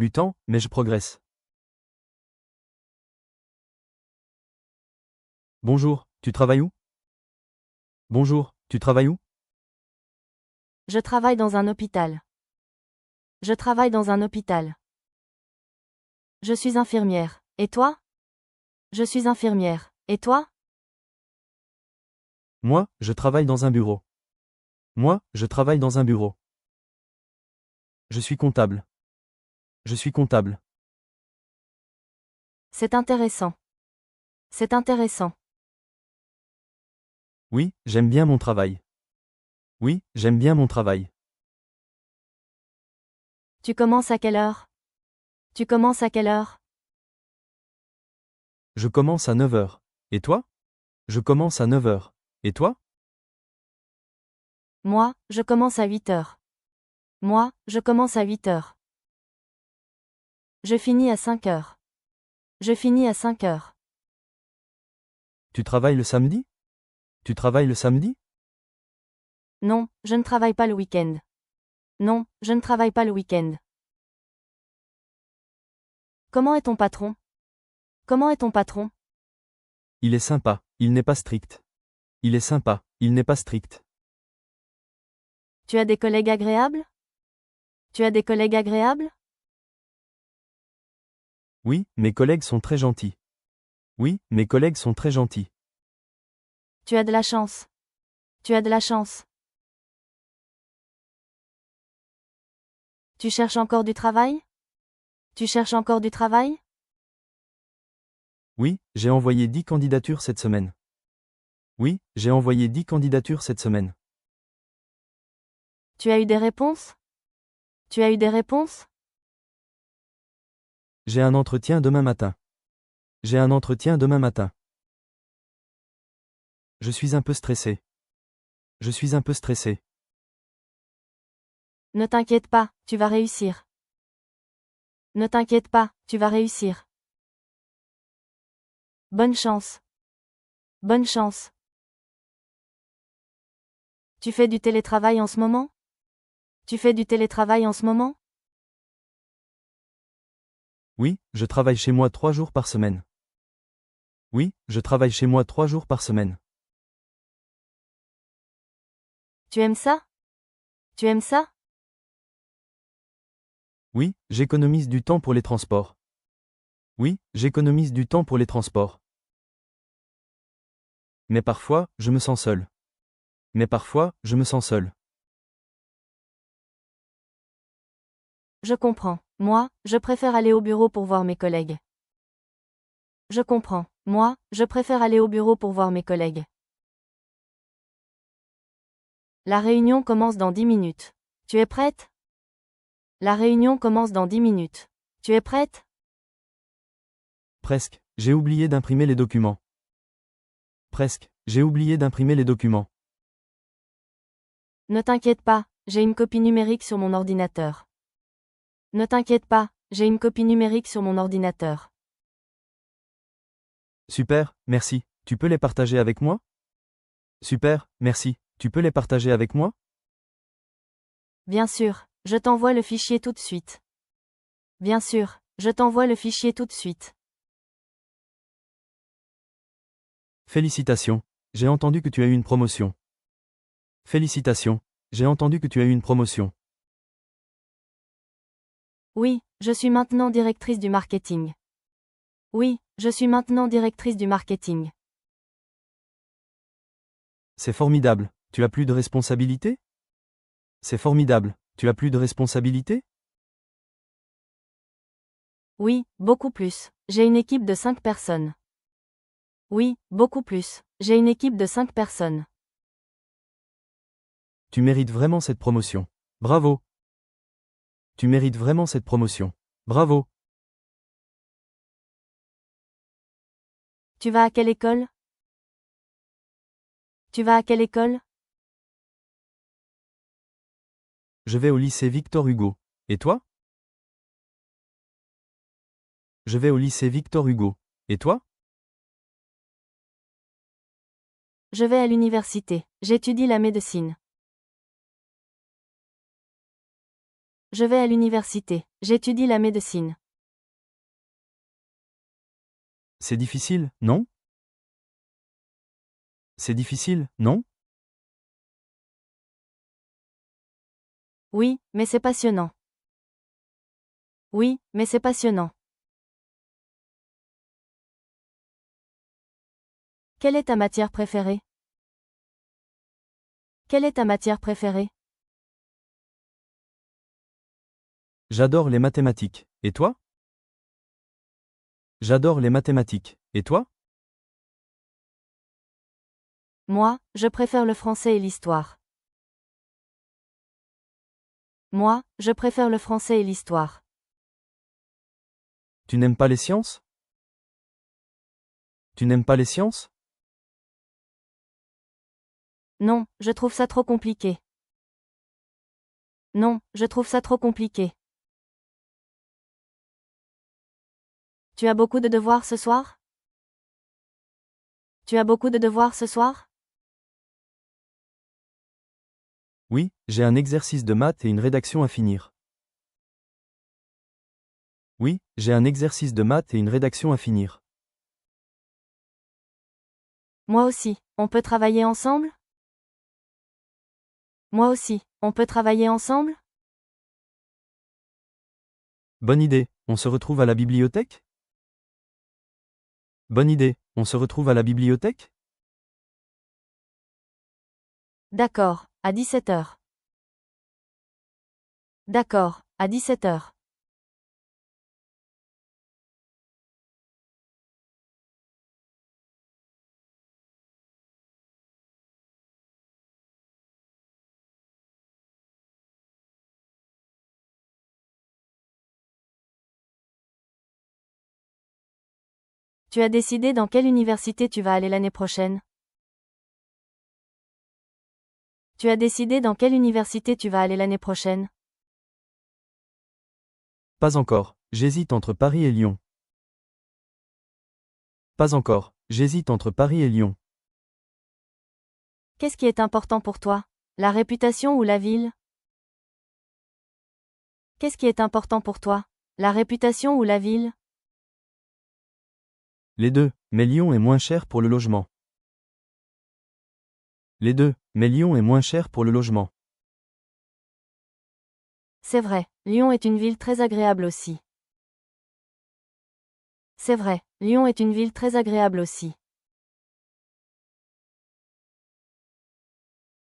Du temps, mais je progresse. Bonjour, tu travailles où? Bonjour, tu travailles où? Je travaille dans un hôpital. Je travaille dans un hôpital. Je suis infirmière. Et toi? Je suis infirmière. Et toi? Moi, je travaille dans un bureau. Moi, je travaille dans un bureau. Je suis comptable. Je suis comptable. C'est intéressant. C'est intéressant. Oui, j'aime bien mon travail. Oui, j'aime bien mon travail. Tu commences à quelle heure? Tu commences à quelle heure? Je commence à 9 heures. Et toi? Je commence à 9 heures. Et toi? Moi, je commence à 8 heures. Moi, je commence à 8 heures. Je finis à 5 heures. Je finis à 5 heures. Tu travailles le samedi? Tu travailles le samedi? Non, je ne travaille pas le week-end. Non, je ne travaille pas le week-end. Comment est ton patron? Comment est ton patron? Il est sympa, il n'est pas strict. Il est sympa, il n'est pas strict. Tu as des collègues agréables? Tu as des collègues agréables? Oui, mes collègues sont très gentils. Oui, mes collègues sont très gentils. Tu as de la chance. Tu as de la chance. Tu cherches encore du travail? Tu cherches encore du travail? Oui, j'ai envoyé 10 candidatures cette semaine. Oui, j'ai envoyé 10 candidatures cette semaine. Tu as eu des réponses? Tu as eu des réponses? J'ai un entretien demain matin. J'ai un entretien demain matin. Je suis un peu stressé. Je suis un peu stressé. Ne t'inquiète pas, tu vas réussir. Ne t'inquiète pas, tu vas réussir. Bonne chance. Bonne chance. Tu fais du télétravail en ce moment? Tu fais du télétravail en ce moment? Oui, je travaille chez moi 3 jours par semaine. Oui, je travaille chez moi 3 jours par semaine. Tu aimes ça? Tu aimes ça? Oui, j'économise du temps pour les transports. Oui, j'économise du temps pour les transports. Mais parfois, je me sens seul. Mais parfois, je me sens seul. Je comprends. Moi, je préfère aller au bureau pour voir mes collègues. Je comprends. Moi, je préfère aller au bureau pour voir mes collègues. La réunion commence dans 10 minutes. Tu es prête? La réunion commence dans 10 minutes. Tu es prête? Presque, j'ai oublié d'imprimer les documents. Presque, j'ai oublié d'imprimer les documents. Ne t'inquiète pas, j'ai une copie numérique sur mon ordinateur. Ne t'inquiète pas, j'ai une copie numérique sur mon ordinateur. Super, merci. Tu peux les partager avec moi? Super, merci. Tu peux les partager avec moi? Bien sûr, je t'envoie le fichier tout de suite. Bien sûr, je t'envoie le fichier tout de suite. Félicitations. J'ai entendu que tu as eu une promotion. Félicitations. J'ai entendu que tu as eu une promotion. Oui, je suis maintenant directrice du marketing. Oui, je suis maintenant directrice du marketing. C'est formidable. Tu as plus de responsabilités? C'est formidable. Tu as plus de responsabilités? Oui, beaucoup plus. J'ai une équipe de 5 personnes. Oui, beaucoup plus. J'ai une équipe de 5 personnes. Tu mérites vraiment cette promotion. Bravo. Tu mérites vraiment cette promotion. Bravo. Tu vas à quelle école? Tu vas à quelle école? Je vais au lycée Victor Hugo. Et toi? Je vais au lycée Victor Hugo. Et toi? Je vais à l'université. J'étudie la médecine. Je vais à l'université. J'étudie la médecine. C'est difficile, non? C'est difficile, non? Oui, mais c'est passionnant. Oui, mais c'est passionnant. Quelle est ta matière préférée? Quelle est ta matière préférée? J'adore les mathématiques. Et toi? J'adore les mathématiques. Et toi? Moi, je préfère le français et l'histoire. Moi, je préfère le français et l'histoire. Tu n'aimes pas les sciences? Tu n'aimes pas les sciences? Non, je trouve ça trop compliqué. Non, je trouve ça trop compliqué. Tu as beaucoup de devoirs ce soir? Tu as beaucoup de devoirs ce soir? Oui, j'ai un exercice de maths et une rédaction à finir. Oui, j'ai un exercice de maths et une rédaction à finir. Moi aussi, on peut travailler ensemble? Moi aussi, on peut travailler ensemble? Bonne idée, on se retrouve à la bibliothèque? Bonne idée, on se retrouve à la bibliothèque? D'accord, à 17 heures. D'accord, à 17 heures. Tu as décidé dans quelle université tu vas aller l'année prochaine? Tu as décidé dans quelle université tu vas aller l'année prochaine? Pas encore, j'hésite entre Paris et Lyon. Pas encore, j'hésite entre Paris et Lyon. Qu'est-ce qui est important pour toi? La réputation ou la ville? Qu'est-ce qui est important pour toi? La réputation ou la ville? Les deux, mais Lyon est moins cher pour le logement. Les deux, mais Lyon est moins cher pour le logement. C'est vrai, Lyon est une ville très agréable aussi. C'est vrai, Lyon est une ville très agréable aussi.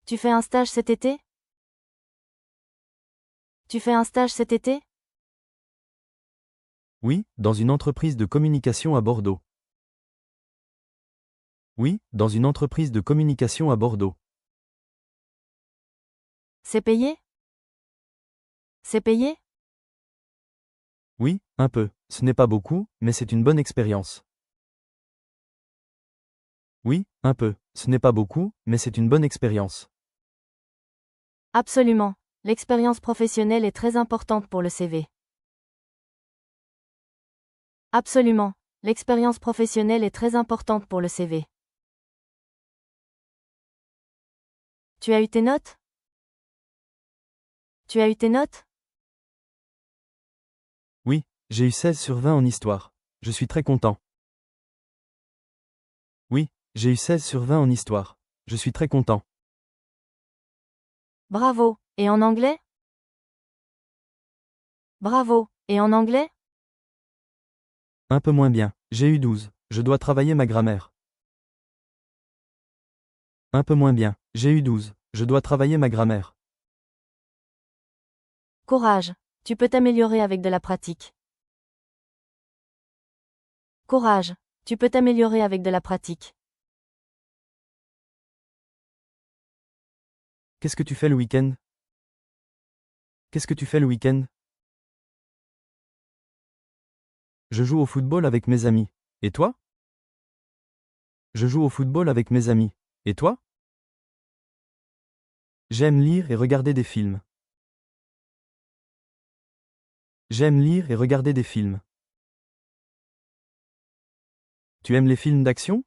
Tu fais un stage cet été? Tu fais un stage cet été? Oui, dans une entreprise de communication à Bordeaux. Oui, dans une entreprise de communication à Bordeaux. C'est payé? C'est payé? Oui, un peu. Ce n'est pas beaucoup, mais c'est une bonne expérience. Oui, un peu. Ce n'est pas beaucoup, mais c'est une bonne expérience. Absolument. L'expérience professionnelle est très importante pour le CV. Absolument. L'expérience professionnelle est très importante pour le CV. Tu as eu tes notes? Tu as eu tes notes? Oui, j'ai eu 16 sur 20 en histoire. Je suis très content. Oui, j'ai eu 16 sur 20 en histoire. Je suis très content. Bravo. Et en anglais? Bravo. Et en anglais? Un peu moins bien. J'ai eu 12. Je dois travailler ma grammaire. Un peu moins bien. J'ai eu 12. Je dois travailler ma grammaire. Courage. Tu peux t'améliorer avec de la pratique. Courage. Tu peux t'améliorer avec de la pratique. Qu'est-ce que tu fais le week-end? Qu'est-ce que tu fais le week-end? Je joue au football avec mes amis. Et toi? Je joue au football avec mes amis. Et toi? J'aime lire et regarder des films. J'aime lire et regarder des films. Tu aimes les films d'action?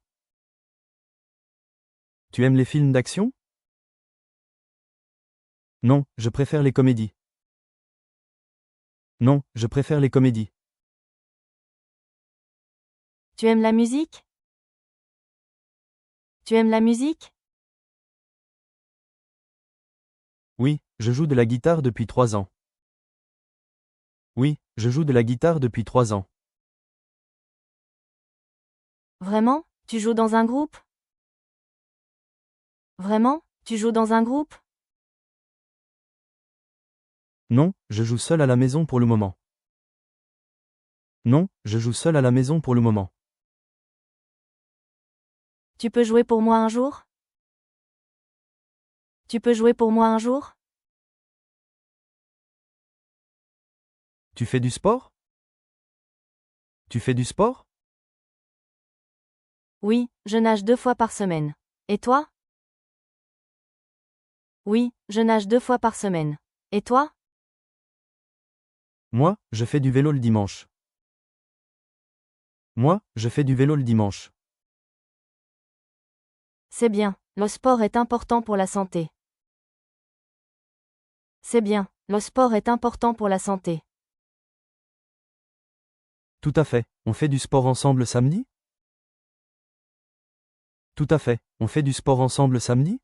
Tu aimes les films d'action? Non, je préfère les comédies. Non, je préfère les comédies. Tu aimes la musique? Tu aimes la musique? Oui, je joue de la guitare depuis 3 ans. Oui, je joue de la guitare depuis 3 ans. Vraiment? Tu joues dans un groupe? Vraiment? Tu joues dans un groupe? Non, je joue seul à la maison pour le moment. Non, je joue seul à la maison pour le moment. Tu peux jouer pour moi un jour? Tu peux jouer pour moi un jour? Tu fais du sport? Tu fais du sport? Oui, je nage 2 fois par semaine. Et toi? Oui, je nage 2 fois par semaine. Et toi? Moi, je fais du vélo le dimanche. Moi, je fais du vélo le dimanche. C'est bien, le sport est important pour la santé. C'est bien, le sport est important pour la santé. Tout à fait. On fait du sport ensemble samedi? Tout à fait. On fait du sport ensemble samedi?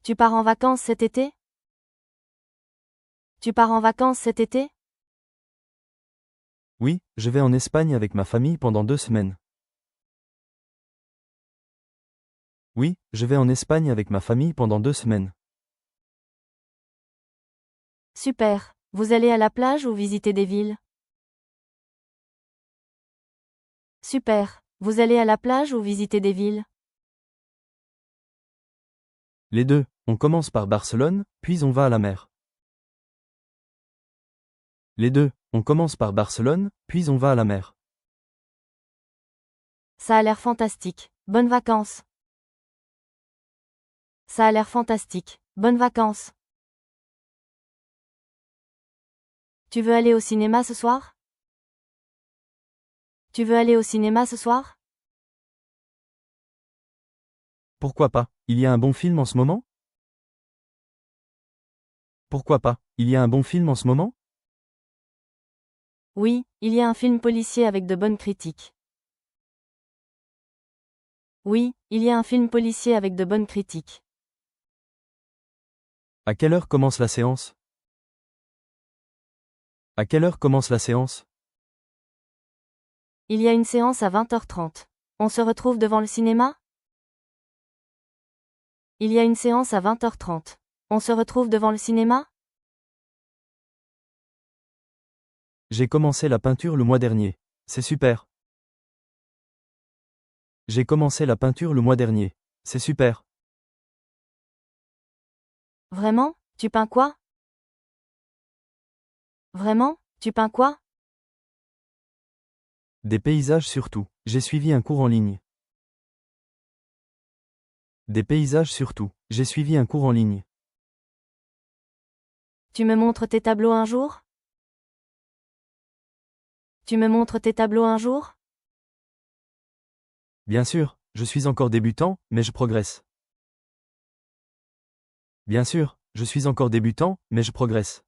Tu pars en vacances cet été? Tu pars en vacances cet été? Oui, je vais en Espagne avec ma famille pendant 2 semaines. Oui, je vais en Espagne avec ma famille pendant 2 semaines. Super. Vous allez à la plage ou visiter des villes? Super. Vous allez à la plage ou visiter des villes? Les deux, on commence par Barcelone, puis on va à la mer. Les deux, on commence par Barcelone, puis on va à la mer. Ça a l'air fantastique. Bonnes vacances. Ça a l'air fantastique. Bonnes vacances. Tu veux aller au cinéma ce soir? Tu veux aller au cinéma ce soir? Pourquoi pas? Il y a un bon film en ce moment? Pourquoi pas? Il y a un bon film en ce moment? Oui, il y a un film policier avec de bonnes critiques. Oui, il y a un film policier avec de bonnes critiques. À quelle heure commence la séance? À quelle heure commence la séance? Il y a une séance à 20h30. On se retrouve devant le cinéma? Il y a une séance à 20h30. On se retrouve devant le cinéma? J'ai commencé la peinture le mois dernier. C'est super. J'ai commencé la peinture le mois dernier. C'est super. Vraiment? Tu peins quoi? Vraiment? Tu peins quoi? Des paysages surtout. J'ai suivi un cours en ligne. Des paysages surtout. J'ai suivi un cours en ligne. Tu me montres tes tableaux un jour? Tu me montres tes tableaux un jour? Bien sûr, je suis encore débutant, mais je progresse. Bien sûr, je suis encore débutant, mais je progresse.